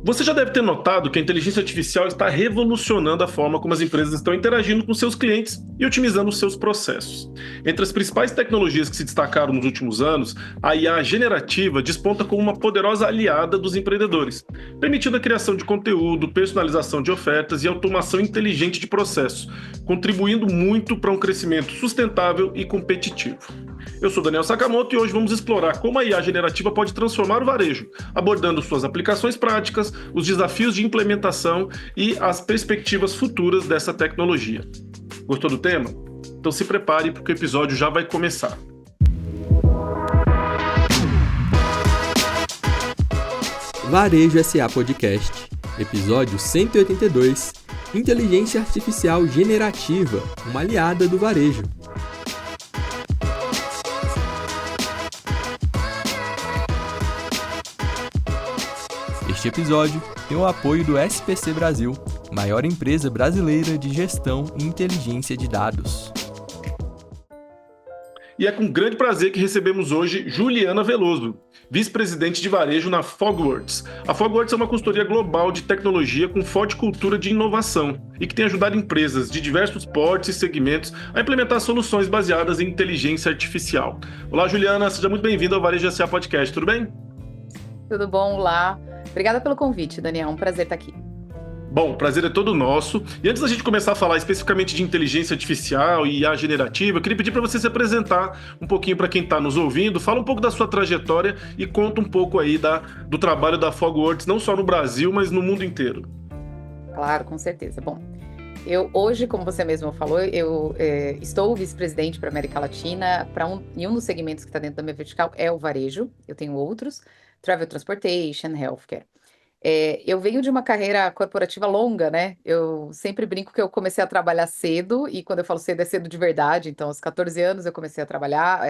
Você já deve ter notado que a inteligência artificial está revolucionando a forma como as empresas estão interagindo com seus clientes e otimizando os seus processos. Entre as principais tecnologias que se destacaram nos últimos anos, a IA generativa desponta como uma poderosa aliada dos empreendedores, permitindo a criação de conteúdo, personalização de ofertas e automação inteligente de processos, contribuindo muito para um crescimento sustentável e competitivo. Eu sou Daniel Sakamoto e hoje vamos explorar como a IA generativa pode transformar o varejo, abordando suas aplicações práticas, os desafios de implementação e as perspectivas futuras dessa tecnologia. Gostou do tema? Então se prepare porque o episódio já vai começar. Varejo SA Podcast, episódio 182, Inteligência Artificial Generativa, uma aliada do varejo. Este episódio tem o apoio do SPC Brasil, maior empresa brasileira de gestão e inteligência de dados. E é com grande prazer que recebemos hoje Juliana Veloso, vice-presidente de varejo na Fogworks. A Fogworks é uma consultoria global de tecnologia com forte cultura de inovação e que tem ajudado empresas de diversos portes e segmentos a implementar soluções baseadas em inteligência artificial. Olá, Juliana, seja muito bem-vinda ao Varejo SA Podcast, tudo bem? Tudo bom? Olá. Obrigada pelo convite, Daniel. Um prazer estar aqui. Bom, o prazer é todo nosso. E antes da gente começar a falar especificamente de inteligência artificial e IA generativa, eu queria pedir para você se apresentar um pouquinho para quem está nos ouvindo. Fala um pouco da sua trajetória e conta um pouco aí do trabalho da Fogworks, não só no Brasil, mas no mundo inteiro. Claro, com certeza. Bom, eu hoje, como você mesmo falou, eu estou vice-presidente para a América Latina, e um dos segmentos que está dentro da minha vertical é o varejo. Eu tenho outros, Travel Transportation, Healthcare. Eu venho de uma carreira corporativa longa, né? Eu sempre brinco que eu comecei a trabalhar cedo, e quando eu falo cedo, é cedo de verdade. Então, aos 14 anos, eu comecei a trabalhar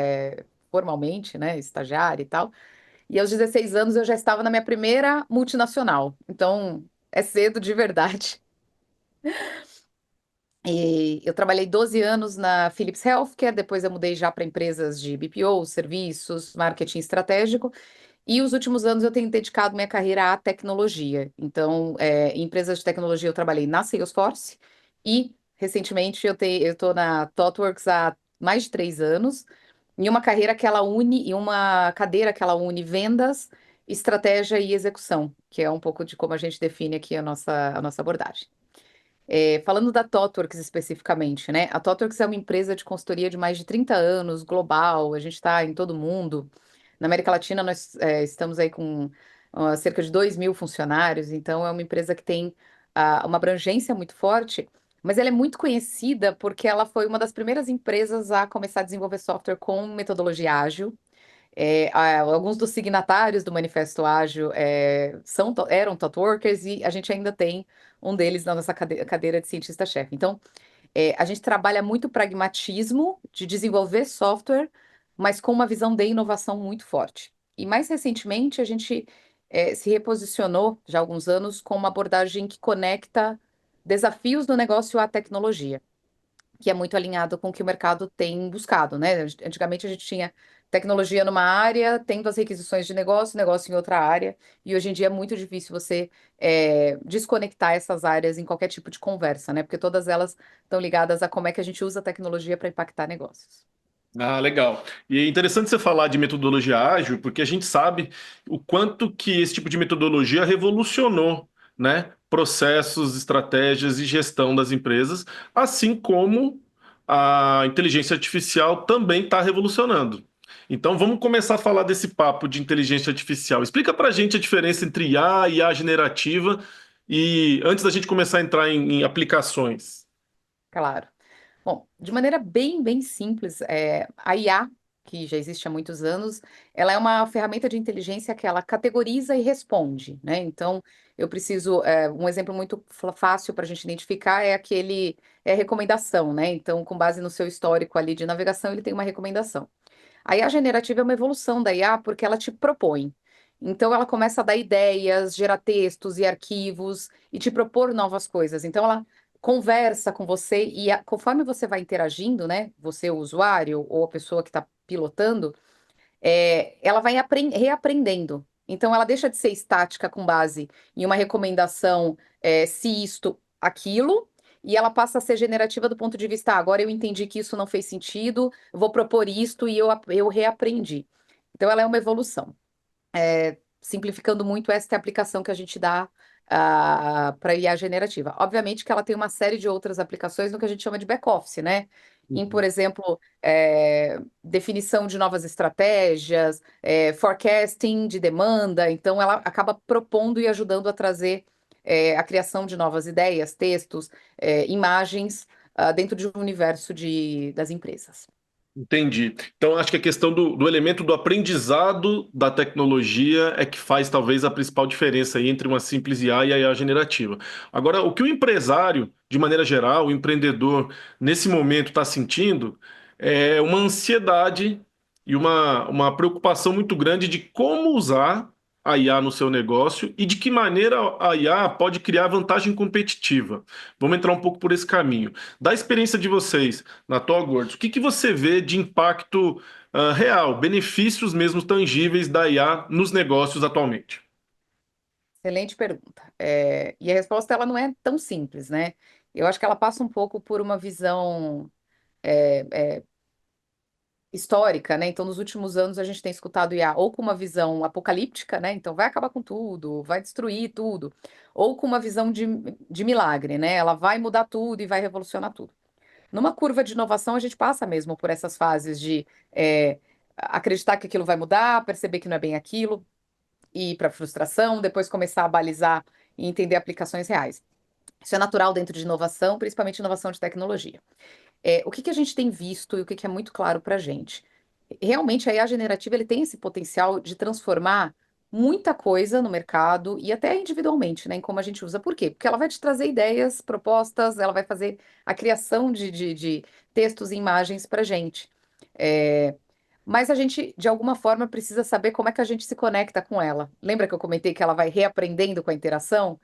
formalmente, né? Estagiária e tal. E aos 16 anos, eu já estava na minha primeira multinacional. Então, é cedo de verdade. E eu trabalhei 12 anos na Philips Healthcare, depois eu mudei já para empresas de BPO, serviços, marketing estratégico. E os últimos anos eu tenho dedicado minha carreira à tecnologia. Então, em empresas de tecnologia eu trabalhei na Salesforce e, recentemente, eu estou na ThoughtWorks há mais de 3 anos, em uma carreira que ela une, e uma cadeira que ela une vendas, estratégia e execução, que é um pouco de como a gente define aqui a nossa abordagem. Falando da ThoughtWorks especificamente, né? A ThoughtWorks é uma empresa de consultoria de mais de 30 anos, global, a gente está em todo mundo. Na América Latina, nós estamos aí com cerca de 2.000 funcionários, então é uma empresa que tem uma abrangência muito forte, mas ela é muito conhecida porque ela foi uma das primeiras empresas a começar a desenvolver software com metodologia ágil. Alguns dos signatários do Manifesto Ágil eram ThoughtWorkers e a gente ainda tem um deles na nossa cadeira de cientista-chefe. Então, a gente trabalha muito pragmatismo de desenvolver software, mas com uma visão de inovação muito forte. E mais recentemente, a gente se reposicionou, já há alguns anos, com uma abordagem que conecta desafios do negócio à tecnologia, que é muito alinhado com o que o mercado tem buscado, né? Antigamente a gente tinha tecnologia numa área, tendo as requisições de negócio, negócio em outra área, e hoje em dia é muito difícil você desconectar essas áreas em qualquer tipo de conversa, né? Porque todas elas estão ligadas a como é que a gente usa a tecnologia para impactar negócios. Ah, legal. E é interessante você falar de metodologia ágil, porque a gente sabe o quanto que esse tipo de metodologia revolucionou, né, processos, estratégias e gestão das empresas, assim como a inteligência artificial também está revolucionando. Então vamos começar a falar desse papo de inteligência artificial. Explica para a gente a diferença entre IA e IA generativa e antes da gente começar a entrar em aplicações. Claro. Bom, de maneira bem, bem simples, a IA, que já existe há muitos anos, ela é uma ferramenta de inteligência que ela categoriza e responde, né? Então, eu preciso, um exemplo muito fácil para a gente identificar é a recomendação, né? Então, com base no seu histórico ali de navegação, ele tem uma recomendação. A IA generativa é uma evolução da IA porque ela te propõe. Então, ela começa a dar ideias, gerar textos e arquivos e te propor novas coisas. Então, ela conversa com você e conforme você vai interagindo, né? Você, o usuário ou a pessoa que está pilotando, ela vai reaprendendo. Então, ela deixa de ser estática com base em uma recomendação, se isto, aquilo, e ela passa a ser generativa do ponto de vista, agora eu entendi que isso não fez sentido, vou propor isto e eu reaprendi. Então, ela é uma evolução. Simplificando muito, esta é a aplicação que a gente dá para IA generativa. Obviamente que ela tem uma série de outras aplicações no que a gente chama de back-office, né? Em, por Uhum. exemplo, definição de novas estratégias, forecasting de demanda. Então, ela acaba propondo e ajudando a trazer a criação de novas ideias, textos, imagens, dentro de um universo das empresas. Entendi. Então, acho que a questão do elemento do aprendizado da tecnologia é que faz talvez a principal diferença aí entre uma simples IA e a IA generativa. Agora, o que o empresário, de maneira geral, o empreendedor, nesse momento está sentindo é uma ansiedade e uma preocupação muito grande de como usar a IA no seu negócio e de que maneira a IA pode criar vantagem competitiva. Vamos entrar um pouco por esse caminho. Da experiência de vocês na Togwords, o que você vê de impacto real, benefícios mesmo tangíveis da IA nos negócios atualmente? Excelente pergunta. E a resposta ela não é tão simples, né? Eu acho que ela passa um pouco por uma visão histórica, né? Então, nos últimos anos, a gente tem escutado IA ou com uma visão apocalíptica, né? Então, vai acabar com tudo, vai destruir tudo, ou com uma visão de milagre, né? Ela vai mudar tudo e vai revolucionar tudo. Numa curva de inovação, a gente passa mesmo por essas fases de acreditar que aquilo vai mudar, perceber que não é bem aquilo, ir para frustração, depois começar a balizar e entender aplicações reais. Isso é natural dentro de inovação, principalmente inovação de tecnologia. O que que a gente tem visto e o que que é muito claro para a gente? Realmente, a IA generativa ele tem esse potencial de transformar muita coisa no mercado e até individualmente, né, em como a gente usa. Por quê? Porque ela vai te trazer ideias, propostas, ela vai fazer a criação de textos e imagens para a gente. É, mas a gente, de alguma forma, precisa saber como é que a gente se conecta com ela. Lembra que eu comentei que ela vai reaprendendo com a interação?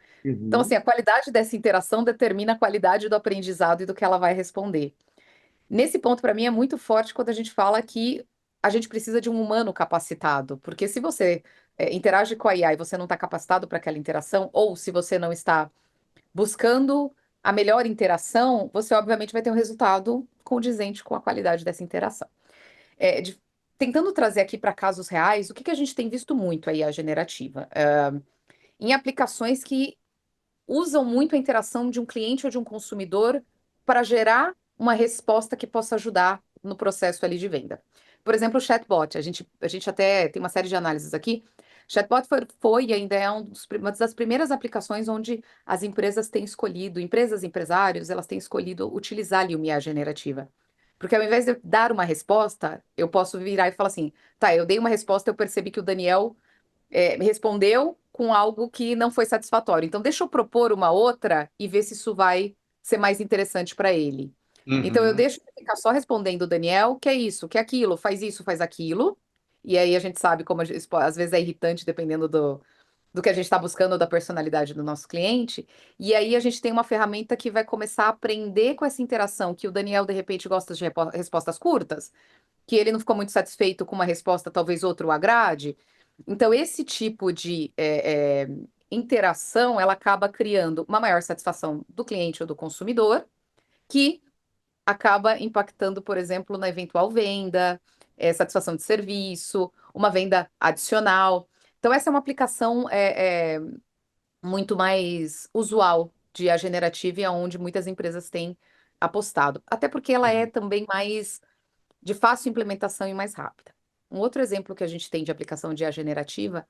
Então, assim, Uhum. a qualidade dessa interação determina a qualidade do aprendizado e do que ela vai responder. Nesse ponto, para mim, é muito forte quando a gente fala que a gente precisa de um humano capacitado, porque se você interage com a IA e você não está capacitado para aquela interação, ou se você não está buscando a melhor interação, você obviamente vai ter um resultado condizente com a qualidade dessa interação. É, de- Tentando trazer aqui para casos reais, o que que a gente tem visto muito aí a generativa? Em aplicações que usam muito a interação de um cliente ou de um consumidor para gerar uma resposta que possa ajudar no processo ali de venda. Por exemplo, o chatbot. A gente até tem uma série de análises aqui. Chatbot foi e ainda é uma das primeiras aplicações onde as empresas têm escolhido, empresas, empresários, elas têm escolhido utilizar ali o IA generativa. Porque ao invés de eu dar uma resposta, eu posso virar e falar assim, tá, eu dei uma resposta, eu percebi que o Daniel me respondeu com algo que não foi satisfatório. Então, deixa eu propor uma outra e ver se isso vai ser mais interessante para ele. Então, eu Uhum. deixo de ficar só respondendo o Daniel, que é isso, que é aquilo, faz isso, faz aquilo. E aí a gente sabe como isso, às vezes é irritante, dependendo do que a gente está buscando, ou da personalidade do nosso cliente. E aí a gente tem uma ferramenta que vai começar a aprender com essa interação, que o Daniel, de repente, gosta de respostas curtas, que ele não ficou muito satisfeito com uma resposta, talvez outro o agrade. Então, esse tipo de interação, ela acaba criando uma maior satisfação do cliente ou do consumidor, que acaba impactando, por exemplo, na eventual venda, satisfação de serviço, uma venda adicional. Então, essa é uma aplicação muito mais usual de IA generativa e é onde muitas empresas têm apostado. Até porque ela é Uhum. também mais de fácil implementação e mais rápida. Um outro exemplo que a gente tem de aplicação de IA generativa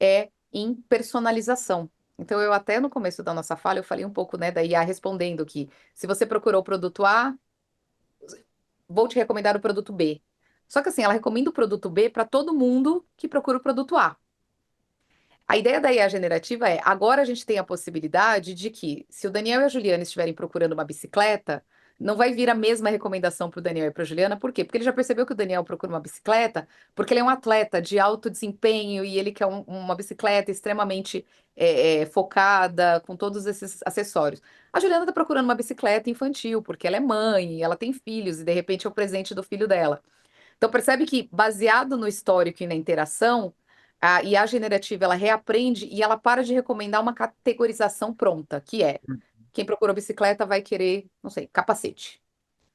é em personalização. Então, eu até no começo da nossa fala, eu falei um pouco, né, da IA respondendo que se você procurou o produto A, vou te recomendar o produto B. Só que assim, ela recomenda o produto B para todo mundo que procura o produto A. A ideia da IA generativa é, agora a gente tem a possibilidade de que, se o Daniel e a Juliana estiverem procurando uma bicicleta, não vai vir a mesma recomendação para o Daniel e para a Juliana, por quê? Porque ele já percebeu que o Daniel procura uma bicicleta, porque ele é um atleta de alto desempenho e ele quer uma bicicleta extremamente focada, com todos esses acessórios. A Juliana está procurando uma bicicleta infantil, porque ela é mãe, ela tem filhos, e de repente é o presente do filho dela. Então, percebe que, baseado no histórico e na interação, A IA generativa, ela reaprende e ela para de recomendar uma categorização pronta, que é quem procurou bicicleta vai querer, não sei, capacete.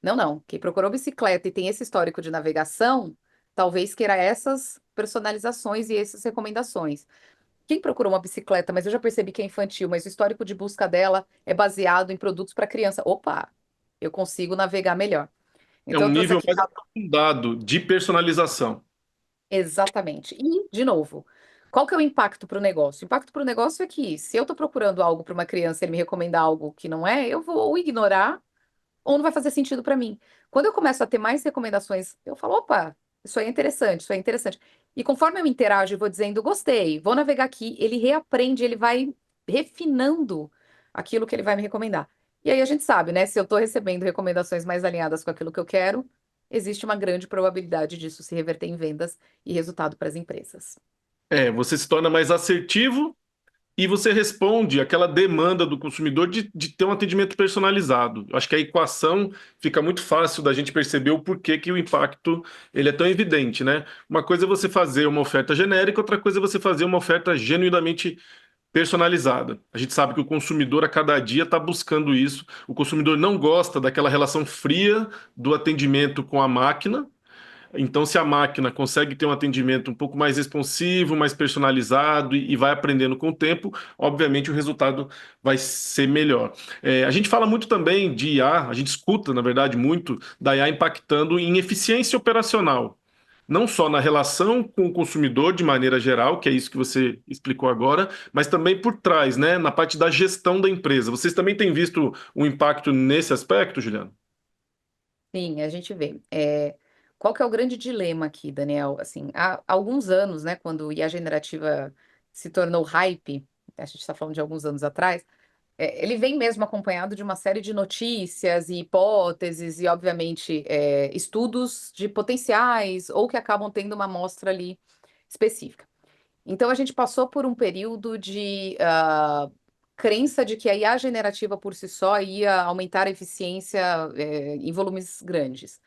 Não, não. Quem procurou bicicleta e tem esse histórico de navegação, talvez queira essas personalizações e essas recomendações. Quem procurou uma bicicleta, mas eu já percebi que é infantil, mas o histórico de busca dela é baseado em produtos para criança. Opa, eu consigo navegar melhor. É Então, um eu trouxe nível aqui mais aprofundado de personalização. exatamente. E, de novo, qual que é o impacto para o negócio? O impacto para o negócio é que, se eu estou procurando algo para uma criança e ele me recomenda algo que não é, eu vou ou ignorar ou não vai fazer sentido para mim. Quando eu começo a ter mais recomendações, eu falo, opa, isso aí é interessante, isso aí é interessante. E conforme eu interajo e vou dizendo, gostei, vou navegar aqui, ele reaprende, ele vai refinando aquilo que ele vai me recomendar. E aí a gente sabe, né? Se eu estou recebendo recomendações mais alinhadas com aquilo que eu quero, existe uma grande probabilidade disso se reverter em vendas e resultado para as empresas. Você se torna mais assertivo e você responde aquela demanda do consumidor de ter um atendimento personalizado. Eu acho que a equação fica muito fácil da gente perceber o porquê que o impacto ele é tão evidente, né? Uma coisa é você fazer uma oferta genérica, outra coisa é você fazer uma oferta genuinamente personalizada. A gente sabe que o consumidor a cada dia está buscando isso. O consumidor não gosta daquela relação fria do atendimento com a máquina. Então, se a máquina consegue ter um atendimento um pouco mais responsivo, mais personalizado e vai aprendendo com o tempo, obviamente o resultado vai ser melhor. A gente fala muito também de IA, a gente escuta, na verdade, muito da IA impactando em eficiência operacional. Não só na relação com o consumidor de maneira geral, que é isso que você explicou agora, mas também por trás, né, na parte da gestão da empresa. Vocês também têm visto um impacto nesse aspecto, Juliano? Sim, a gente vê. Qual que é o grande dilema aqui, Daniel? Assim, há alguns anos, né, quando IA generativa se tornou hype, a gente está falando de alguns anos atrás, ele vem mesmo acompanhado de uma série de notícias e hipóteses e, obviamente, estudos de potenciais ou que acabam tendo uma amostra ali específica. Então, a gente passou por um período de crença de que a IA generativa por si só ia aumentar a eficiência, em volumes grandes.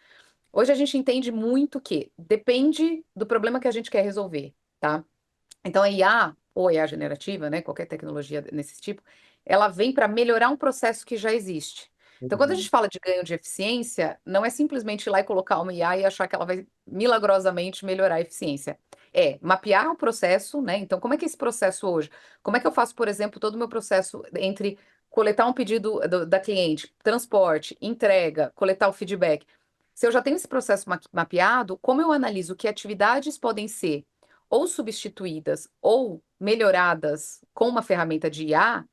Hoje a gente entende muito que depende do problema que a gente quer resolver, tá? Então a IA, ou a IA generativa, né, qualquer tecnologia desse tipo, ela vem para melhorar um processo que já existe. Então, quando a gente Uhum. fala de ganho de eficiência, não é simplesmente ir lá e colocar uma IA e achar que ela vai milagrosamente melhorar a eficiência. É mapear o processo, né? Então, como é que é esse processo hoje? Como é que eu faço, por exemplo, todo o meu processo entre coletar um pedido da cliente, transporte, entrega, coletar o feedback? Se eu já tenho esse processo mapeado, como eu analiso que atividades podem ser ou substituídas ou melhoradas com uma ferramenta de IA,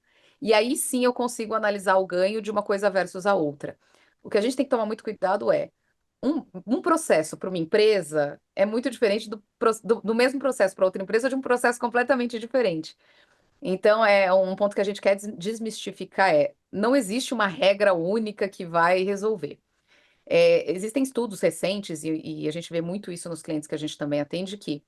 e aí sim eu consigo analisar o ganho de uma coisa versus a outra. O que a gente tem que tomar muito cuidado é um processo para uma empresa é muito diferente do mesmo processo para outra empresa de um processo completamente diferente. Então, é um ponto que a gente quer desmistificar não existe uma regra única que vai resolver. Existem estudos recentes, e a gente vê muito isso nos clientes que a gente também atende, que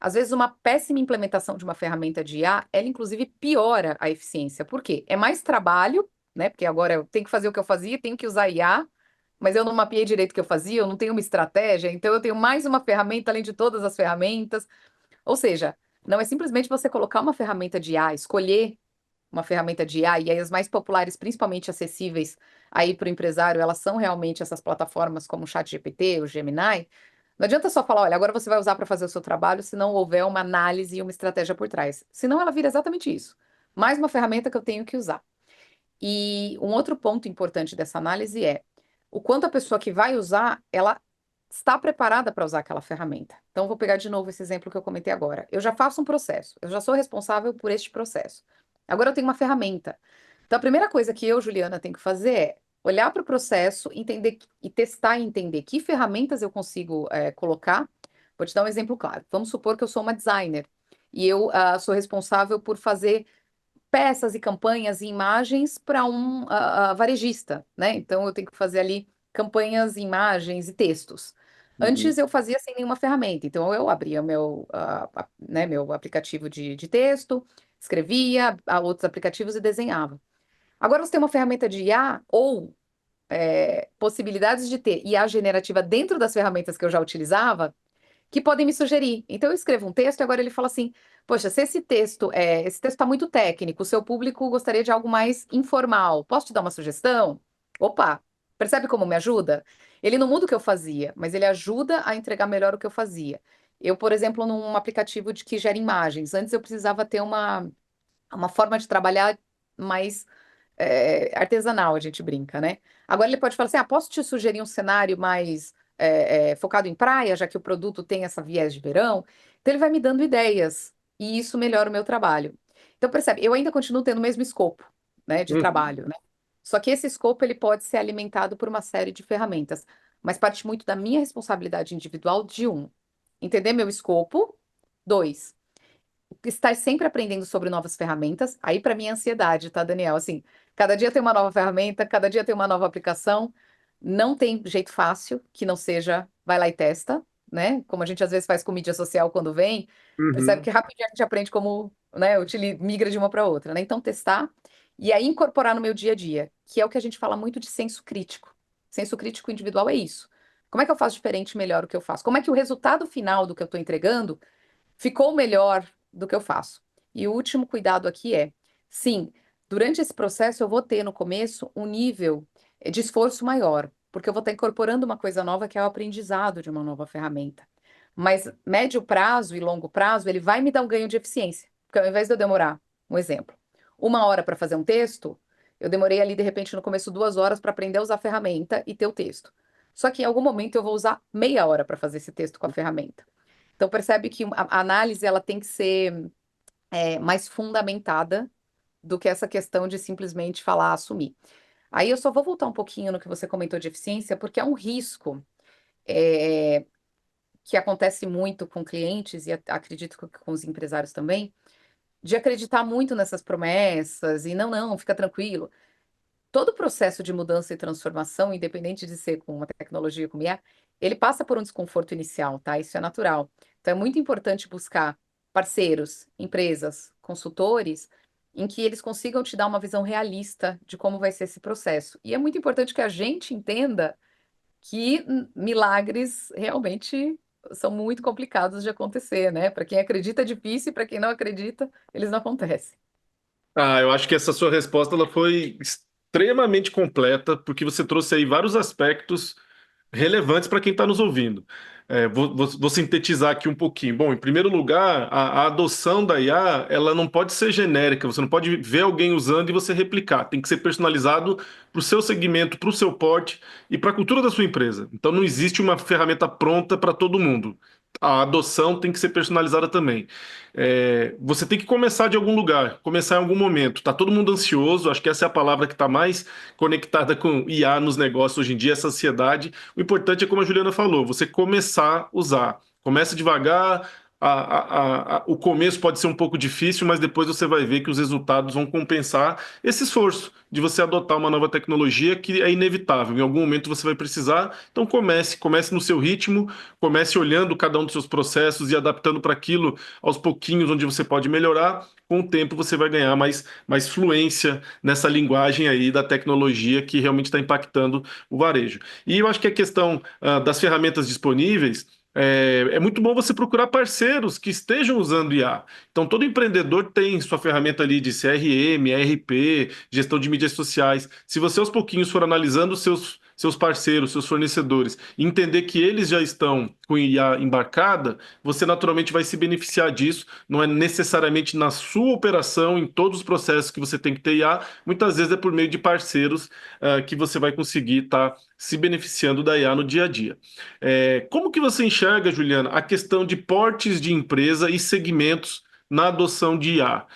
às vezes, uma péssima implementação de uma ferramenta de IA, ela inclusive piora a eficiência. Por quê? É mais trabalho, né? Porque agora eu tenho que fazer o que eu fazia, tenho que usar IA, mas eu não mapeei direito o que eu fazia, eu não tenho uma estratégia, então eu tenho mais uma ferramenta além de todas as ferramentas. Ou seja, não é simplesmente você colocar uma ferramenta de IA, escolher uma ferramenta de IA, e aí as mais populares, principalmente acessíveis aí para o empresário, elas são realmente essas plataformas como o ChatGPT, o Gemini. Não adianta só falar, olha, agora você vai usar para fazer o seu trabalho se não houver uma análise e uma estratégia por trás. Senão ela vira exatamente isso. Mais uma ferramenta que eu tenho que usar. E um outro ponto importante dessa análise é o quanto a pessoa que vai usar, ela está preparada para usar aquela ferramenta. Então, vou pegar de novo esse exemplo que eu comentei agora. Eu já faço um processo, eu já sou responsável por este processo. Agora eu tenho uma ferramenta. Então, a primeira coisa que eu, Juliana, tenho que fazer é olhar para o processo, entender e testar e entender que ferramentas eu consigo colocar. Vou te dar um exemplo claro. Vamos supor que eu sou uma designer e eu sou responsável por fazer peças e campanhas e imagens para um varejista, né? Então eu tenho que fazer ali campanhas, imagens e textos. Uhum. Antes eu fazia sem nenhuma ferramenta, então eu abria né, meu aplicativo de texto, escrevia outros aplicativos e desenhava. Agora você tem uma ferramenta de IA ou possibilidades de ter IA generativa dentro das ferramentas que eu já utilizava, que podem me sugerir. Então eu escrevo um texto e agora ele fala assim: poxa, se esse texto está muito técnico, o seu público gostaria de algo mais informal, posso te dar uma sugestão? Opa, percebe como me ajuda? Ele não muda o que eu fazia, mas ele ajuda a entregar melhor o que eu fazia. Eu, por exemplo, num aplicativo que gera imagens, antes eu precisava ter uma forma de trabalhar mais artesanal, a gente brinca, né? Agora ele pode falar assim: posso te sugerir um cenário mais focado em praia, já que o produto tem essa viés de verão? Então ele vai me dando ideias e isso melhora o meu trabalho. Então percebe, eu ainda continuo tendo o mesmo escopo, né, de Uhum. trabalho, né? Só que esse escopo ele pode ser alimentado por uma série de ferramentas, mas parte muito da minha responsabilidade individual de entender meu escopo, dois, estar sempre aprendendo sobre novas ferramentas. Aí, para mim, é ansiedade, tá, Daniel? Assim, cada dia tem uma nova ferramenta, cada dia tem uma nova aplicação. Não tem jeito fácil que não seja vai lá e testa, né? Como a gente às vezes faz com mídia social quando vem, percebe que Uhum. rapidinho a gente aprende como, né, migra de uma para outra, né? Então, testar e aí incorporar no meu dia a dia, que é o que a gente fala muito de senso crítico. Senso crítico individual é isso. Como é que eu faço diferente, melhor o que eu faço? Como é que o resultado final do que eu estou entregando ficou melhor do que eu faço. E o último cuidado aqui é, sim, durante esse processo eu vou ter no começo um nível de esforço maior, porque eu vou estar incorporando uma coisa nova que é o aprendizado de uma nova ferramenta. Mas médio prazo e longo prazo, ele vai me dar um ganho de eficiência. Porque ao invés de eu demorar, um exemplo, 1 hora para fazer um texto, eu demorei ali, de repente, no começo, 2 horas para aprender a usar a ferramenta e ter o texto. Só que em algum momento eu vou usar meia hora para fazer esse texto com a ferramenta. Então percebe que a análise ela tem que ser mais fundamentada do que essa questão de simplesmente falar, assumir. Aí eu só vou voltar um pouquinho no que você comentou de eficiência, porque é um risco é, que acontece muito com clientes e acredito que com os empresários também, de acreditar muito nessas promessas e não, não, fica tranquilo. Todo o processo de mudança e transformação, independente de ser com uma tecnologia como IA, ele passa por um desconforto inicial, tá? Isso é natural. Então é muito importante buscar parceiros, empresas, consultores, em que eles consigam te dar uma visão realista de como vai ser esse processo. E é muito importante que a gente entenda que milagres realmente são muito complicados de acontecer, né? Para quem acredita é difícil, para quem não acredita, eles não acontecem. Eu acho que essa sua resposta ela foi extremamente completa, porque você trouxe aí vários aspectos relevantes para quem está nos ouvindo. Vou sintetizar aqui um pouquinho. Bom, em primeiro lugar, a adoção da IA, ela não pode ser genérica, você não pode ver alguém usando e você replicar. Tem que ser personalizado para o seu segmento, para o seu porte e para a cultura da sua empresa. Então não existe uma ferramenta pronta para todo mundo. A adoção tem que ser personalizada também. Você tem que começar de algum lugar, começar em algum momento. Tá todo mundo ansioso, acho que essa é a palavra que está mais conectada com IA nos negócios hoje em dia, essa ansiedade. O importante é, como a Juliana falou, você começar a usar. Começa devagar, o começo pode ser um pouco difícil, mas depois você vai ver que os resultados vão compensar esse esforço de você adotar uma nova tecnologia que é inevitável. Em algum momento você vai precisar, então comece no seu ritmo, comece olhando cada um dos seus processos e adaptando para aquilo aos pouquinhos, onde você pode melhorar. Com o tempo você vai ganhar mais fluência nessa linguagem aí da tecnologia que realmente está impactando o varejo. E eu acho que a questão das ferramentas disponíveis é muito bom você procurar parceiros que estejam usando IA. Então, todo empreendedor tem sua ferramenta ali de CRM, ERP, gestão de mídias sociais. Se você aos pouquinhos for analisando seus parceiros, seus fornecedores, e entender que eles já estão com IA embarcada, você naturalmente vai se beneficiar disso. Não é necessariamente na sua operação, em todos os processos que você tem que ter IA, muitas vezes é por meio de parceiros que você vai conseguir estar se beneficiando da IA no dia a dia. Como que você enxerga, Juliana, a questão de portes de empresa e segmentos na adoção de IA?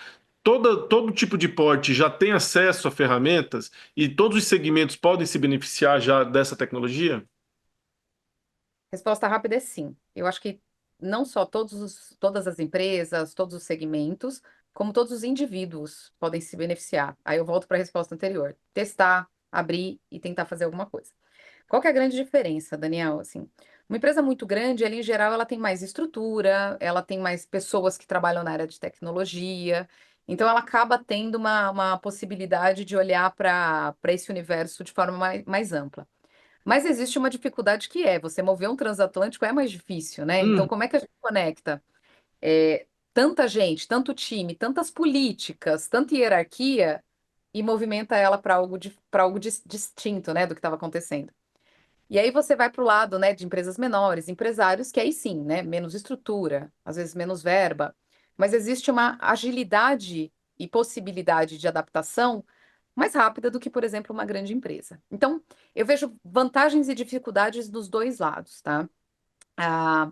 Todo tipo de porte já tem acesso a ferramentas e todos os segmentos podem se beneficiar já dessa tecnologia? Resposta rápida é sim. Eu acho que não só todas as empresas, todos os segmentos, como todos os indivíduos podem se beneficiar. Aí eu volto para a resposta anterior. Testar, abrir e tentar fazer alguma coisa. Qual que é a grande diferença, Daniel? Assim, uma empresa muito grande, ela, em geral, ela tem mais estrutura, ela tem mais pessoas que trabalham na área de tecnologia, então ela acaba tendo uma possibilidade de olhar para esse universo de forma mais ampla. Mas existe uma dificuldade que é, você mover um transatlântico é mais difícil, né? Então, Hum, como é que a gente conecta tanta gente, tanto time, tantas políticas, tanta hierarquia e movimenta ela para algo distinto, né, do que estava acontecendo? E aí você vai para o lado, né, de empresas menores, empresários que aí sim, né, menos estrutura, às vezes menos verba, mas existe uma agilidade e possibilidade de adaptação mais rápida do que, por exemplo, uma grande empresa. Então, eu vejo vantagens e dificuldades dos dois lados, tá? Ah,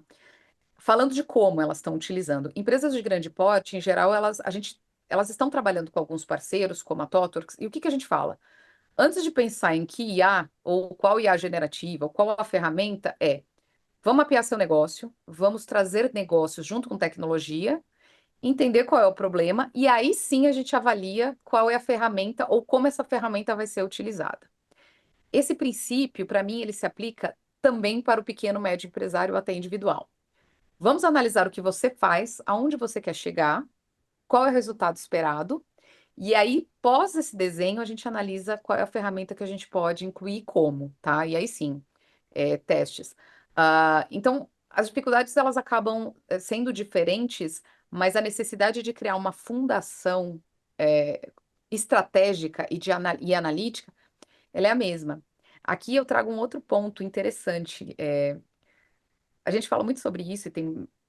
falando de como elas estão utilizando, empresas de grande porte, em geral, elas estão trabalhando com alguns parceiros, como a TOTWORKS, e o que que a gente fala? Antes de pensar em que IA, ou qual IA generativa, ou qual a ferramenta, vamos mapear seu negócio, vamos trazer negócios junto com tecnologia, entender qual é o problema, e aí sim a gente avalia qual é a ferramenta ou como essa ferramenta vai ser utilizada. Esse princípio, para mim, ele se aplica também para o pequeno, médio empresário até individual. Vamos analisar o que você faz, aonde você quer chegar, qual é o resultado esperado, e aí, pós esse desenho, a gente analisa qual é a ferramenta que a gente pode incluir e como, tá? E aí sim, testes. Então, as dificuldades elas acabam sendo diferentes, mas a necessidade de criar uma fundação é, estratégica e analítica, ela é a mesma. Aqui eu trago um outro ponto interessante. A gente fala muito sobre isso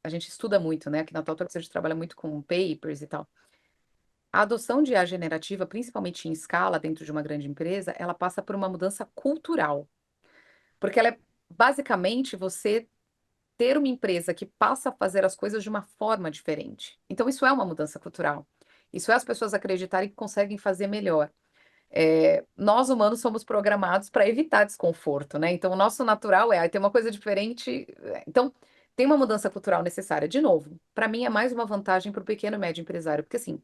a gente estuda muito, né? Aqui na TalkTalks a gente trabalha muito com papers e tal. A adoção de IA generativa, principalmente em escala dentro de uma grande empresa, ela passa por uma mudança cultural, porque ela é basicamente você ter uma empresa que passa a fazer as coisas de uma forma diferente. Então, isso é uma mudança cultural. Isso é as pessoas acreditarem que conseguem fazer melhor. Nós humanos somos programados para evitar desconforto, né? Então, o nosso natural ter uma coisa diferente. Então, tem uma mudança cultural necessária. De novo, para mim é mais uma vantagem para o pequeno e médio empresário, porque assim,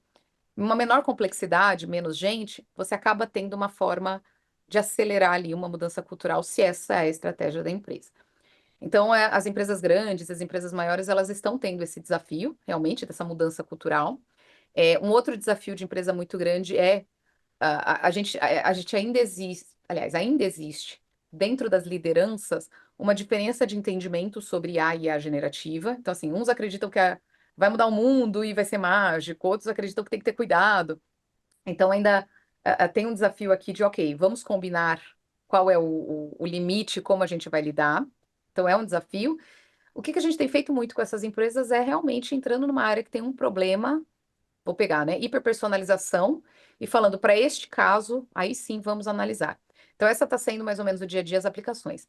uma menor complexidade, menos gente, você acaba tendo uma forma de acelerar ali uma mudança cultural, se essa é a estratégia da empresa. Então, as empresas grandes, as empresas maiores, elas estão tendo esse desafio, realmente, dessa mudança cultural. Um outro desafio de empresa muito grande é a gente ainda existe, aliás, ainda existe dentro das lideranças uma diferença de entendimento sobre IA e IA generativa. Então, assim, uns acreditam que vai mudar o mundo e vai ser mágico, outros acreditam que tem que ter cuidado. Então, ainda tem um desafio aqui de, ok, vamos combinar qual é o limite, como a gente vai lidar. Então, é um desafio. O que que a gente tem feito muito com essas empresas é realmente entrando numa área que tem um problema, vou pegar, né? Hiperpersonalização e falando para este caso, aí sim vamos analisar. Então, essa está sendo mais ou menos o dia a dia as aplicações.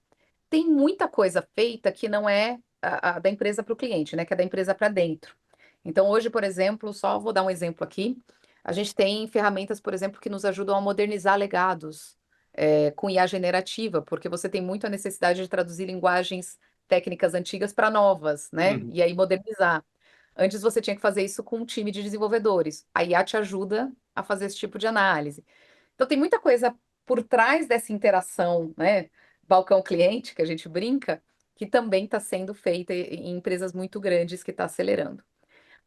Tem muita coisa feita que não é a da empresa para o cliente, né? Que é da empresa para dentro. Então, hoje, por exemplo, só vou dar um exemplo aqui. A gente tem ferramentas, por exemplo, que nos ajudam a modernizar legados com IA generativa, porque você tem muito a necessidade de traduzir linguagens técnicas antigas para novas, né? uhum. E aí modernizar. Antes você tinha que fazer isso com um time de desenvolvedores. A IA te ajuda a fazer esse tipo de análise. Então tem muita coisa por trás dessa interação, né? Balcão cliente, que a gente brinca, que também está sendo feita em empresas muito grandes que está acelerando.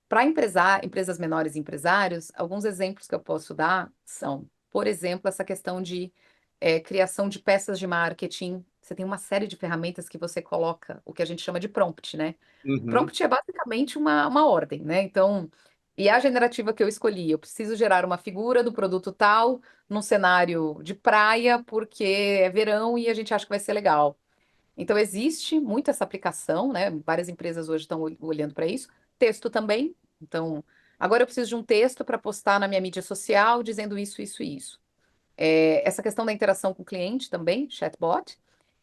Para empresas menores e empresários, alguns exemplos que eu posso dar são, por exemplo, essa questão de criação de peças de marketing. Você tem uma série de ferramentas que você coloca, o que a gente chama de prompt, né? Uhum. Prompt é basicamente uma ordem, né? Então, e a generativa que eu escolhi, eu preciso gerar uma figura do produto tal num cenário de praia, porque é verão e a gente acha que vai ser legal. Então, existe muito essa aplicação, né? Várias empresas hoje estão olhando para isso. Texto também. Então, agora eu preciso de um texto para postar na minha mídia social dizendo isso, isso e isso. Essa questão da interação com o cliente também, chatbot.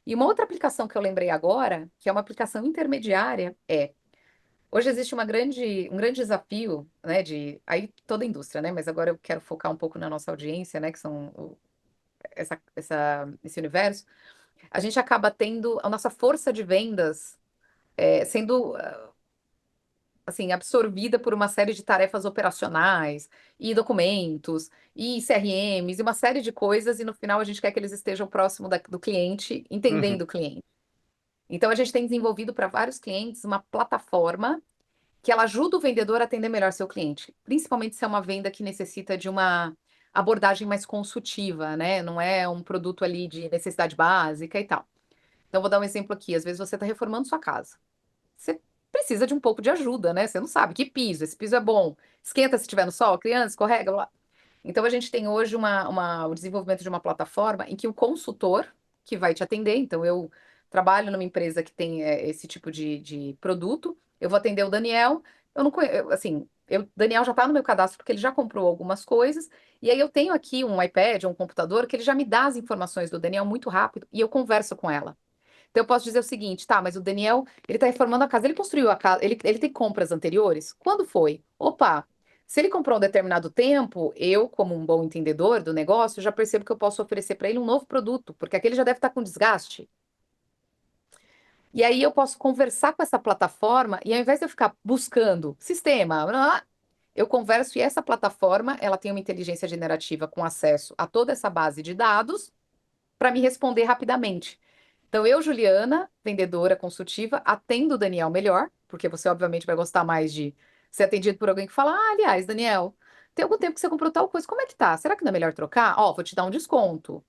E uma outra aplicação que eu lembrei agora, que é uma aplicação intermediária, hoje existe um grande desafio, né, de aí toda a indústria, né? Mas agora eu quero focar um pouco na nossa audiência, né, que são esse universo. A gente acaba tendo a nossa força de vendas sendo assim absorvida por uma série de tarefas operacionais e documentos e CRMs e uma série de coisas e no final a gente quer que eles estejam próximo do cliente, entendendo Uhum. o cliente. Então a gente tem desenvolvido para vários clientes uma plataforma que ela ajuda o vendedor a atender melhor seu cliente, principalmente se é uma venda que necessita de uma abordagem mais consultiva, né? Não é um produto ali de necessidade básica e tal. Então, vou dar um exemplo aqui. Às vezes você está reformando sua casa. Você precisa de um pouco de ajuda, né? Você não sabe que piso, esse piso é bom, esquenta se estiver no sol, criança, escorrega, blá. Então, a gente tem hoje o desenvolvimento de uma plataforma em que o consultor que vai te atender, então eu trabalho numa empresa que tem esse tipo de produto, eu vou atender o Daniel, eu não conheço, assim, Daniel já está no meu cadastro porque ele já comprou algumas coisas, e aí eu tenho aqui um iPad ou um computador que ele já me dá as informações do Daniel muito rápido e eu converso com ela. Então eu posso dizer o seguinte, tá, mas o Daniel, ele tá reformando a casa, ele construiu a casa, ele tem compras anteriores? Quando foi? Opa, se ele comprou um determinado tempo, eu, como um bom entendedor do negócio, já percebo que eu posso oferecer para ele um novo produto, porque aquele já deve estar com desgaste. E aí eu posso conversar com essa plataforma e ao invés de eu ficar buscando sistema, eu converso e essa plataforma, ela tem uma inteligência generativa com acesso a toda essa base de dados para me responder rapidamente. Então, eu, Juliana, vendedora consultiva, atendo o Daniel melhor, porque você obviamente vai gostar mais de ser atendido por alguém que fala: Ah, aliás, Daniel, tem algum tempo que você comprou tal coisa, como é que tá? Será que não é melhor trocar? Ó, vou te dar um desconto.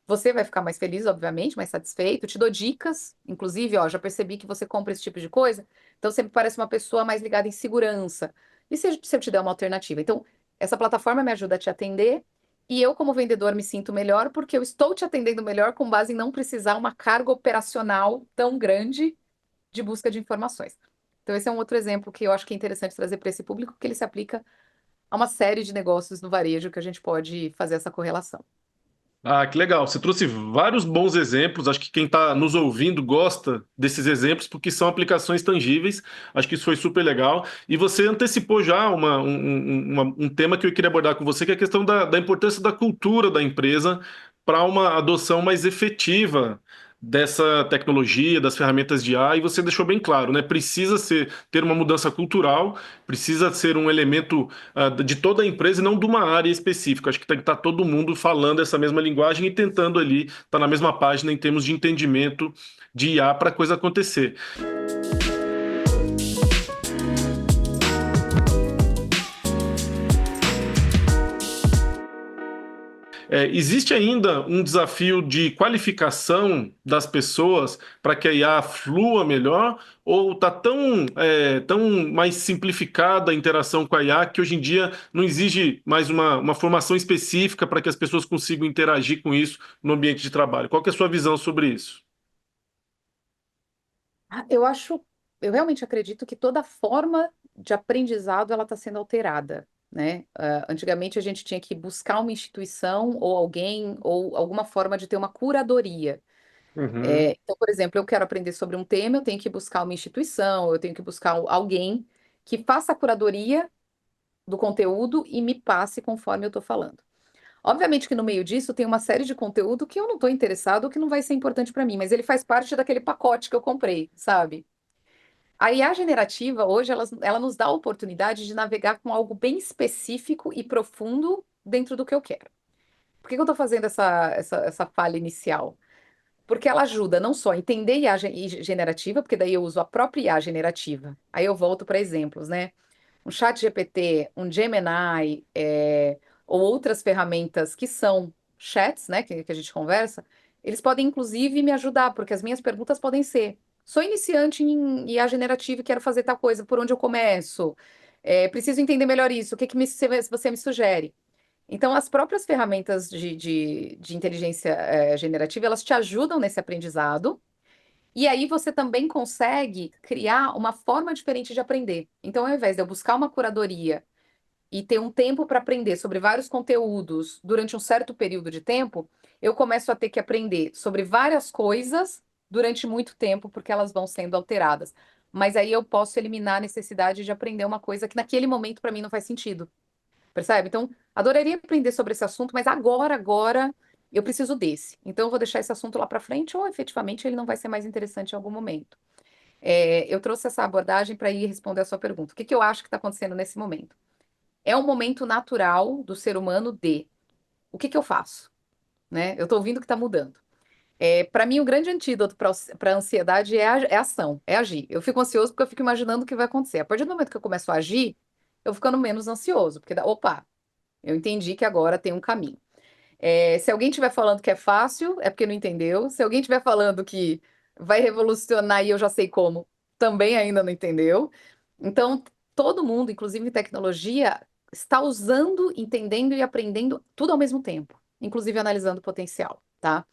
Você vai ficar mais feliz, obviamente, mais satisfeito. Te dou dicas, inclusive, ó, já percebi que você compra esse tipo de coisa, então você me parece uma pessoa mais ligada em segurança. E se eu te der uma alternativa? Então, essa plataforma me ajuda a te atender e eu, como vendedor, me sinto melhor porque eu estou te atendendo melhor com base em não precisar uma carga operacional tão grande de busca de informações. Então, esse é um outro exemplo que eu acho que é interessante trazer para esse público, porque ele se aplica a uma série de negócios no varejo que a gente pode fazer essa correlação. Ah, que legal. Você trouxe vários bons exemplos. Acho que quem está nos ouvindo gosta desses exemplos, porque são aplicações tangíveis. Acho que isso foi super legal. E você antecipou já um tema que eu queria abordar com você, que é a questão da importância da cultura da empresa para uma adoção mais efetiva dessa tecnologia, das ferramentas de IA, e você deixou bem claro, né? Precisa ter uma mudança cultural, precisa ser um elemento de toda a empresa e não de uma área específica. Acho que tem que estar todo mundo falando essa mesma linguagem e tentando ali estar na mesma página em termos de entendimento de IA para a coisa acontecer. Existe ainda um desafio de qualificação das pessoas para que a IA flua melhor? Ou está tão mais simplificada a interação com a IA que hoje em dia não exige mais uma formação específica para que as pessoas consigam interagir com isso no ambiente de trabalho? Qual que é a sua visão sobre isso? Eu realmente acredito que toda forma de aprendizado ela está sendo alterada, né? Antigamente a gente tinha que buscar uma instituição ou alguém ou alguma forma de ter uma curadoria. Uhum. Então, por exemplo, eu quero aprender sobre um tema, eu tenho que buscar uma instituição, eu tenho que buscar alguém que faça a curadoria do conteúdo e me passe conforme eu estou falando. Obviamente que no meio disso tem uma série de conteúdo que eu não estou interessado ou que não vai ser importante para mim, mas ele faz parte daquele pacote que eu comprei, sabe? A IA generativa, hoje, ela nos dá a oportunidade de navegar com algo bem específico e profundo dentro do que eu quero. Por que que eu estou fazendo essa falha inicial? Porque ela ajuda não só a entender IA generativa, porque daí eu uso a própria IA generativa. Aí eu volto para exemplos, né? Um chat GPT, um Gemini, ou outras ferramentas que são chats, né, que a gente conversa, eles podem inclusive me ajudar, porque as minhas perguntas podem ser: sou iniciante em IA generativa e quero fazer tal coisa, por onde eu começo? Preciso entender melhor isso, o que que você me sugere? Então, as próprias ferramentas de inteligência generativa, elas te ajudam nesse aprendizado, e aí você também consegue criar uma forma diferente de aprender. Então, ao invés de eu buscar uma curadoria e ter um tempo para aprender sobre vários conteúdos durante um certo período de tempo, eu começo a ter que aprender sobre várias coisas durante muito tempo, porque elas vão sendo alteradas. Mas aí eu posso eliminar a necessidade de aprender uma coisa que naquele momento para mim não faz sentido. Percebe? Então, adoraria aprender sobre esse assunto, mas agora eu preciso desse. Então, eu vou deixar esse assunto lá para frente, ou efetivamente ele não vai ser mais interessante em algum momento. Eu trouxe essa abordagem para ir responder a sua pergunta. O que que eu acho que está acontecendo nesse momento? É um momento natural do ser humano de o que que eu faço? Né? Eu estou ouvindo que está mudando. Para mim, o grande antídoto para a ansiedade é ação, é agir. Eu fico ansioso porque eu fico imaginando o que vai acontecer. A partir do momento que eu começo a agir, eu vou ficando menos ansioso, porque, opa, eu entendi que agora tem um caminho. Se alguém estiver falando que é fácil, é porque não entendeu. Se alguém estiver falando que vai revolucionar e eu já sei como, também ainda não entendeu. Então, todo mundo, inclusive tecnologia, está usando, entendendo e aprendendo tudo ao mesmo tempo, inclusive analisando o potencial, tá?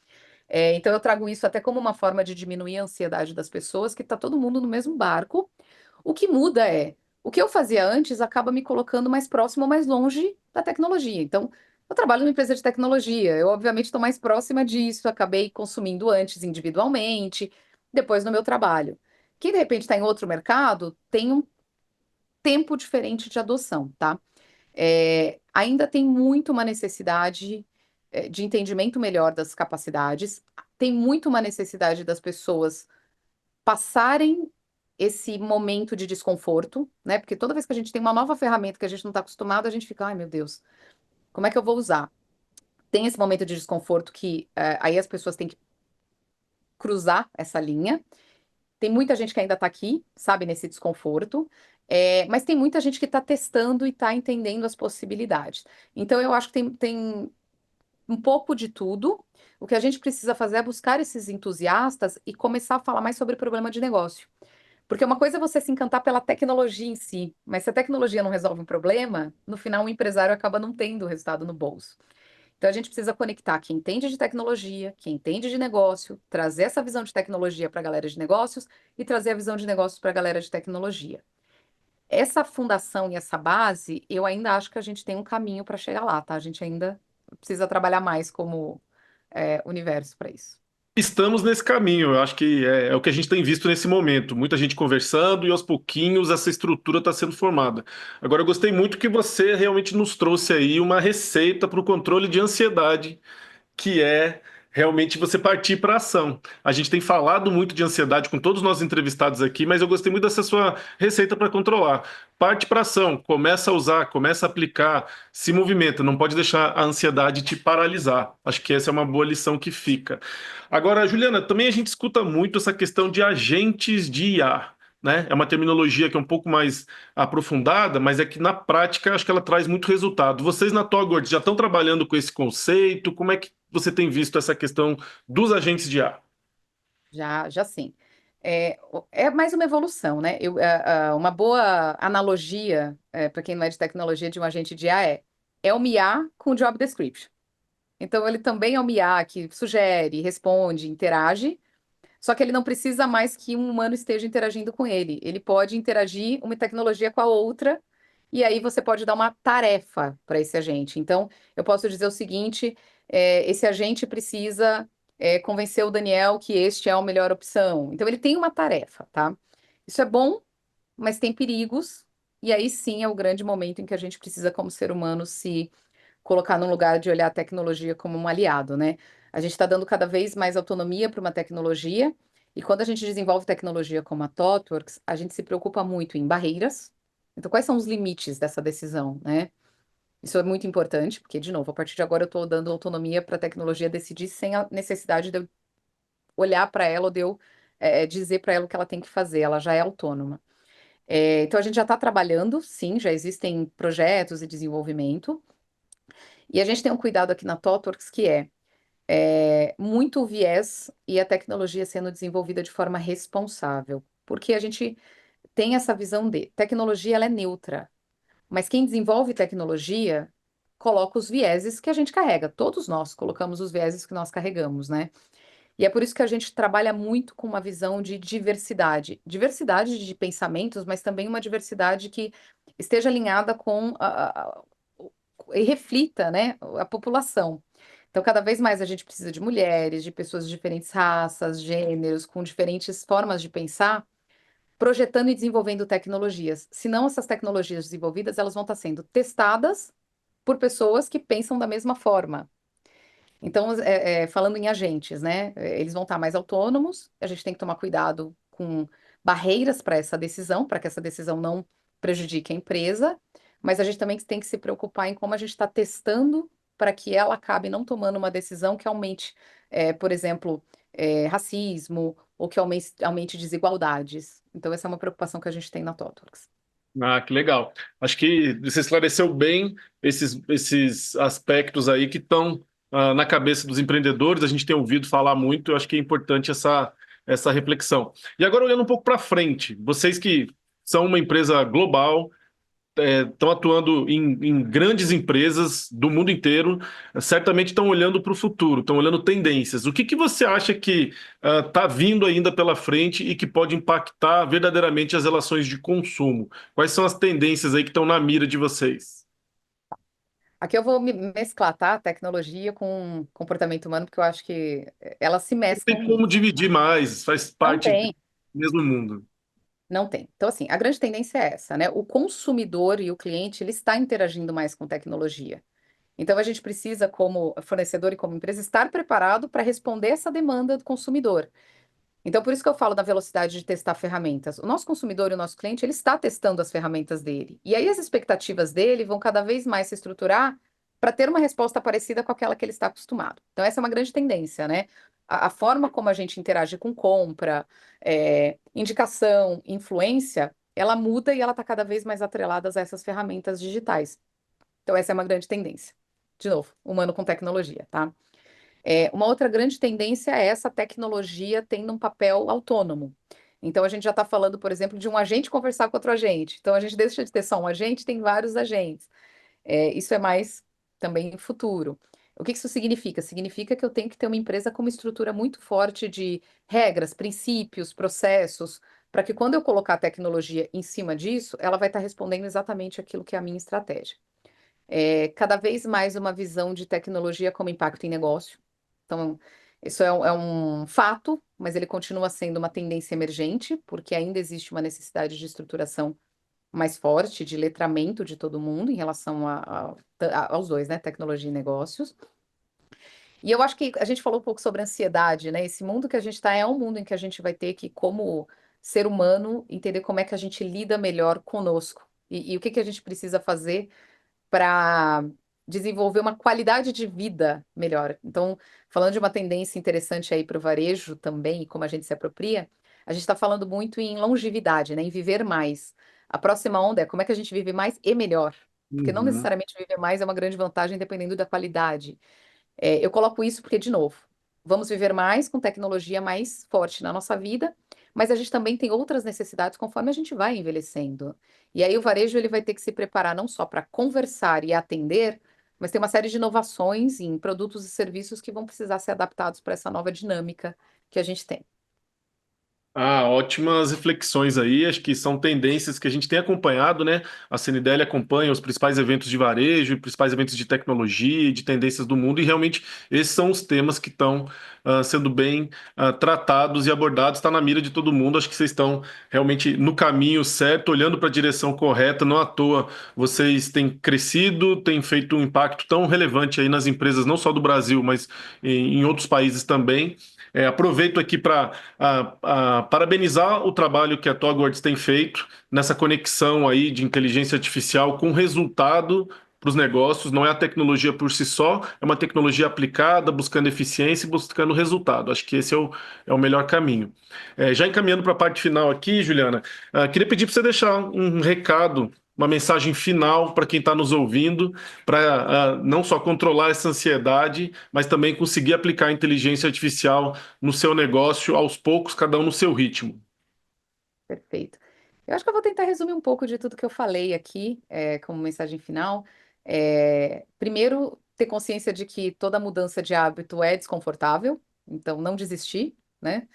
Então, eu trago isso até como uma forma de diminuir a ansiedade das pessoas, que está todo mundo no mesmo barco. O que muda é, o que eu fazia antes acaba me colocando mais próximo ou mais longe da tecnologia. Então, eu trabalho numa empresa de tecnologia, eu obviamente estou mais próxima disso, acabei consumindo antes individualmente, depois no meu trabalho. Quem de repente está em outro mercado tem um tempo diferente de adoção, tá? Ainda tem muito uma necessidade, de entendimento melhor das capacidades, tem muito uma necessidade das pessoas passarem esse momento de desconforto, né? Porque toda vez que a gente tem uma nova ferramenta que a gente não está acostumado, a gente fica, ai meu Deus, como é que eu vou usar? Tem esse momento de desconforto que aí as pessoas têm que cruzar essa linha. Tem muita gente que ainda está aqui, sabe, nesse desconforto, mas tem muita gente que está testando e está entendendo as possibilidades. Então, eu acho que tem um pouco de tudo. O que a gente precisa fazer é buscar esses entusiastas e começar a falar mais sobre problema de negócio. Porque uma coisa é você se encantar pela tecnologia em si, mas se a tecnologia não resolve um problema, no final o empresário acaba não tendo o resultado no bolso. Então a gente precisa conectar quem entende de tecnologia, quem entende de negócio, trazer essa visão de tecnologia para a galera de negócios e trazer a visão de negócios para a galera de tecnologia. Essa fundação e essa base, eu ainda acho que a gente tem um caminho para chegar lá, tá? A gente ainda precisa trabalhar mais como universo para isso. Estamos nesse caminho, eu acho que é o que a gente tem visto nesse momento. Muita gente conversando e aos pouquinhos essa estrutura está sendo formada. Agora, eu gostei muito que você realmente nos trouxe aí uma receita para o controle de ansiedade, que é realmente você partir para a ação. A gente tem falado muito de ansiedade com todos os nossos entrevistados aqui, mas eu gostei muito dessa sua receita para controlar. Parte para a ação, começa a usar, começa a aplicar, se movimenta, não pode deixar a ansiedade te paralisar. Acho que essa é uma boa lição que fica. Agora, Juliana, também a gente escuta muito essa questão de agentes de IA. Né? É uma terminologia que é um pouco mais aprofundada, mas é que na prática acho que ela traz muito resultado. Vocês na Togward já estão trabalhando com esse conceito? Como é que você tem visto essa questão dos agentes de IA? Já sim. É mais uma evolução, né? Uma boa analogia, para quem não é de tecnologia, de um agente de IA é um IA com job description. Então, ele também é um IA que sugere, responde, interage, só que ele não precisa mais que um humano esteja interagindo com ele. Ele pode interagir uma tecnologia com a outra, e aí você pode dar uma tarefa para esse agente. Então, eu posso dizer o seguinte: esse agente precisa convencer o Daniel que este é a melhor opção. Então, ele tem uma tarefa, tá? Isso é bom, mas tem perigos, e aí sim é o grande momento em que a gente precisa, como ser humano, se colocar num lugar de olhar a tecnologia como um aliado, né? A gente está dando cada vez mais autonomia para uma tecnologia, e quando a gente desenvolve tecnologia como a ThoughtWorks, a gente se preocupa muito em barreiras. Então, quais são os limites dessa decisão, né? Isso é muito importante, porque, de novo, a partir de agora eu estou dando autonomia para a tecnologia decidir sem a necessidade de eu olhar para ela ou de eu dizer para ela o que ela tem que fazer, ela já é autônoma. Então, a gente já está trabalhando, sim, já existem projetos e desenvolvimento, e a gente tem um cuidado aqui na ThoughtWorks que muito o viés e a tecnologia sendo desenvolvida de forma responsável, porque a gente tem essa visão de tecnologia, ela é neutra, mas quem desenvolve tecnologia coloca os vieses que a gente carrega. Todos nós colocamos os vieses que nós carregamos, né? E é por isso que a gente trabalha muito com uma visão de diversidade. Diversidade de pensamentos, mas também uma diversidade que esteja alinhada com e reflita, né, a população. Então, cada vez mais a gente precisa de mulheres, de pessoas de diferentes raças, gêneros, com diferentes formas de pensar, projetando e desenvolvendo tecnologias. Senão, essas tecnologias desenvolvidas, elas vão estar sendo testadas por pessoas que pensam da mesma forma. Então, falando em agentes, né? Eles vão estar mais autônomos, a gente tem que tomar cuidado com barreiras para essa decisão, para que essa decisão não prejudique a empresa, mas a gente também tem que se preocupar em como a gente está testando para que ela acabe não tomando uma decisão que aumente, por exemplo, racismo ou que aumente desigualdades. Então, essa é uma preocupação que a gente tem na ThoughtWorks. Ah, que legal. Acho que você esclareceu bem esses aspectos aí que estão na cabeça dos empreendedores. A gente tem ouvido falar muito. Eu acho que é importante essa reflexão. E agora, olhando um pouco para frente, vocês que são uma empresa global, estão atuando em grandes empresas do mundo inteiro, certamente estão olhando para o futuro, estão olhando tendências. O que que você acha que está vindo ainda pela frente e que pode impactar verdadeiramente as relações de consumo? Quais são as tendências aí que estão na mira de vocês? Aqui eu vou mesclar, tá? Tecnologia com comportamento humano, porque eu acho que elas se Não tem mesclam como muito. dividir mais, faz Não parte do tem, mesmo mundo. não tem. Então, assim, a grande tendência é essa, né? O consumidor e o cliente, ele está interagindo mais com tecnologia. Então, a gente precisa, como fornecedor e como empresa, estar preparado para responder essa demanda do consumidor. Então, por isso que eu falo da velocidade de testar ferramentas. O nosso consumidor e o nosso cliente, ele está testando as ferramentas dele. E aí as expectativas dele vão cada vez mais se estruturar para ter uma resposta parecida com aquela que ele está acostumado. Então, essa é uma grande tendência, né? A forma como a gente interage com compra, indicação, influência, ela muda e ela está cada vez mais atrelada a essas ferramentas digitais. Então, essa é uma grande tendência. De novo, humano com tecnologia, tá? Uma outra grande tendência é essa tecnologia tendo um papel autônomo. Então, a gente já está falando, por exemplo, de um agente conversar com outro agente. Então, a gente deixa de ter só um agente, tem vários agentes. Isso é mais também futuro. O que que isso significa? Significa que eu tenho que ter uma empresa com uma estrutura muito forte de regras, princípios, processos, para que quando eu colocar a tecnologia em cima disso, ela vai estar respondendo exatamente aquilo que é a minha estratégia. Cada vez mais uma visão de tecnologia como impacto em negócio. Então, isso é um fato, mas ele continua sendo uma tendência emergente, porque ainda existe uma necessidade de estruturação mais forte, de letramento de todo mundo em relação aos dois, né? Tecnologia e negócios. E eu acho que a gente falou um pouco sobre ansiedade, né? Esse mundo que a gente está é um mundo em que a gente vai ter que, como ser humano, entender como é que a gente lida melhor conosco. E o que que a gente precisa fazer para desenvolver uma qualidade de vida melhor. Então, falando de uma tendência interessante aí para o varejo também, e como a gente se apropria, a gente está falando muito em longevidade, né, em viver mais. A próxima onda é como é que a gente vive mais e melhor. Porque não Uhum. necessariamente viver mais é uma grande vantagem, dependendo da qualidade. Eu coloco isso porque, de novo, vamos viver mais com tecnologia mais forte na nossa vida, mas a gente também tem outras necessidades conforme a gente vai envelhecendo. E aí o varejo ele vai ter que se preparar não só para conversar e atender, mas tem uma série de inovações em produtos e serviços que vão precisar ser adaptados para essa nova dinâmica que a gente tem. Ah, ótimas reflexões aí. Acho que são tendências que a gente tem acompanhado, né? A CNDL acompanha os principais eventos de varejo, os principais eventos de tecnologia e de tendências do mundo, e realmente esses são os temas que estão sendo bem tratados e abordados. Está na mira de todo mundo. Acho que vocês estão realmente no caminho certo, olhando para a direção correta. Não à toa vocês têm crescido, têm feito um impacto tão relevante aí nas empresas, não só do Brasil, mas em outros países também. Aproveito aqui para parabenizar o trabalho que a Togwords tem feito nessa conexão aí de inteligência artificial com resultado para os negócios. Não é a tecnologia por si só, é uma tecnologia aplicada, buscando eficiência e buscando resultado. Acho que esse é o melhor caminho. Já encaminhando para a parte final aqui, Juliana, queria pedir para você deixar um recado, uma mensagem final para quem está nos ouvindo, para não só controlar essa ansiedade, mas também conseguir aplicar a inteligência artificial no seu negócio aos poucos, cada um no seu ritmo. Perfeito. Eu acho que eu vou tentar resumir um pouco de tudo que eu falei aqui, como mensagem final. Primeiro, ter consciência de que toda mudança de hábito é desconfortável, então não desistir, né?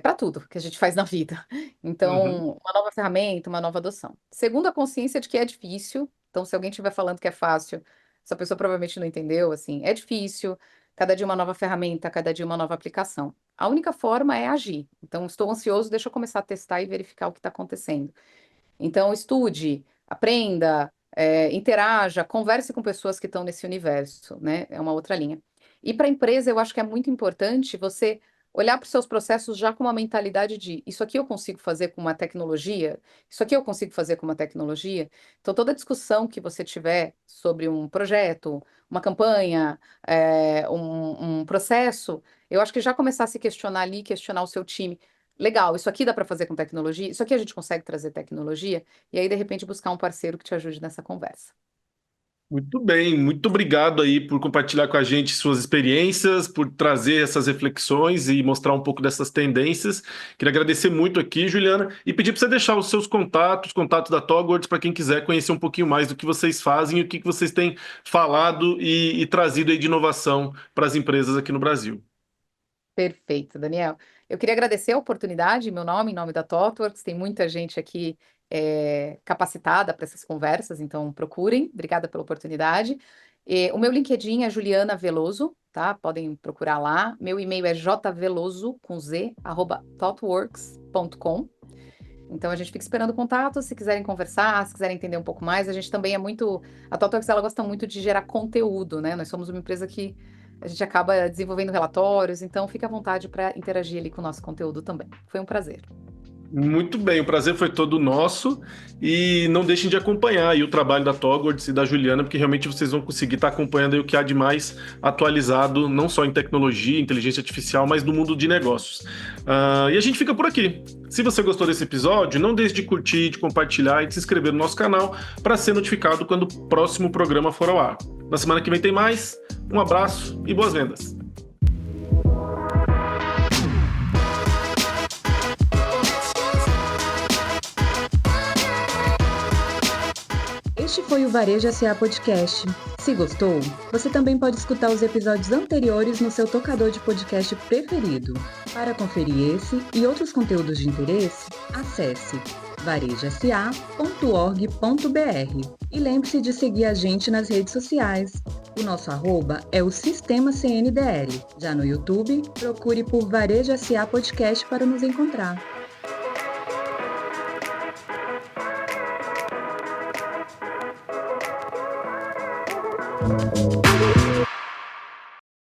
Para tudo que a gente faz na vida. Uhum. Então, uma nova ferramenta, uma nova adoção. Segundo, a consciência de que é difícil. Então, se alguém estiver falando que é fácil, essa pessoa provavelmente não entendeu, assim, é difícil. Cada dia uma nova ferramenta, cada dia uma nova aplicação. A única forma é agir. Então, estou ansioso, deixa eu começar a testar e verificar o que está acontecendo. Então, estude, aprenda, interaja, converse com pessoas que estão nesse universo, né? É uma outra linha. E para a empresa, eu acho que é muito importante você olhar para os seus processos já com uma mentalidade de isso aqui eu consigo fazer com uma tecnologia, isso aqui eu consigo fazer com uma tecnologia. Então, toda discussão que você tiver sobre um projeto, uma campanha, um processo, eu acho que já começar a se questionar ali, questionar o seu time. Legal, isso aqui dá para fazer com tecnologia? Isso aqui a gente consegue trazer tecnologia? E aí, de repente, buscar um parceiro que te ajude nessa conversa. Muito bem, muito obrigado aí por compartilhar com a gente suas experiências, por trazer essas reflexões e mostrar um pouco dessas tendências. Queria agradecer muito aqui, Juliana, e pedir para você deixar os seus contatos, contatos da Togwords, para quem quiser conhecer um pouquinho mais do que vocês fazem e o que vocês têm falado e trazido aí de inovação para as empresas aqui no Brasil. Perfeito, Daniel. Eu queria agradecer a oportunidade, meu nome, em nome da ThoughtWorks, tem muita gente aqui capacitada para essas conversas, então procurem. Obrigada pela oportunidade. O meu LinkedIn é Juliana Veloso, tá? Podem procurar lá. Meu e-mail é jveloso, com z, @thoughtworks.com. Então a gente fica esperando contato, se quiserem conversar, se quiserem entender um pouco mais. A gente também é muito. A ThoughtWorks, ela gosta muito de gerar conteúdo, né? Nós somos uma empresa que a gente acaba desenvolvendo relatórios, então fica à vontade para interagir ali com o nosso conteúdo também. Foi um prazer. Muito bem, o prazer foi todo nosso e não deixem de acompanhar aí o trabalho da Togwords e da Juliana, porque realmente vocês vão conseguir estar acompanhando aí o que há de mais atualizado, não só em tecnologia, inteligência artificial, mas no mundo de negócios. E a gente fica por aqui. Se você gostou desse episódio, não deixe de curtir, de compartilhar e de se inscrever no nosso canal para ser notificado quando o próximo programa for ao ar. Na semana que vem tem mais. Um abraço e boas vendas! Este foi o Varejo SA Podcast. Se gostou, você também pode escutar os episódios anteriores no seu tocador de podcast preferido. Para conferir esse e outros conteúdos de interesse, acesse varejasa.org.br e lembre-se de seguir a gente nas redes sociais. O nosso @ é o Sistema CNDL. Já no YouTube, procure por Varejo SA Podcast para nos encontrar.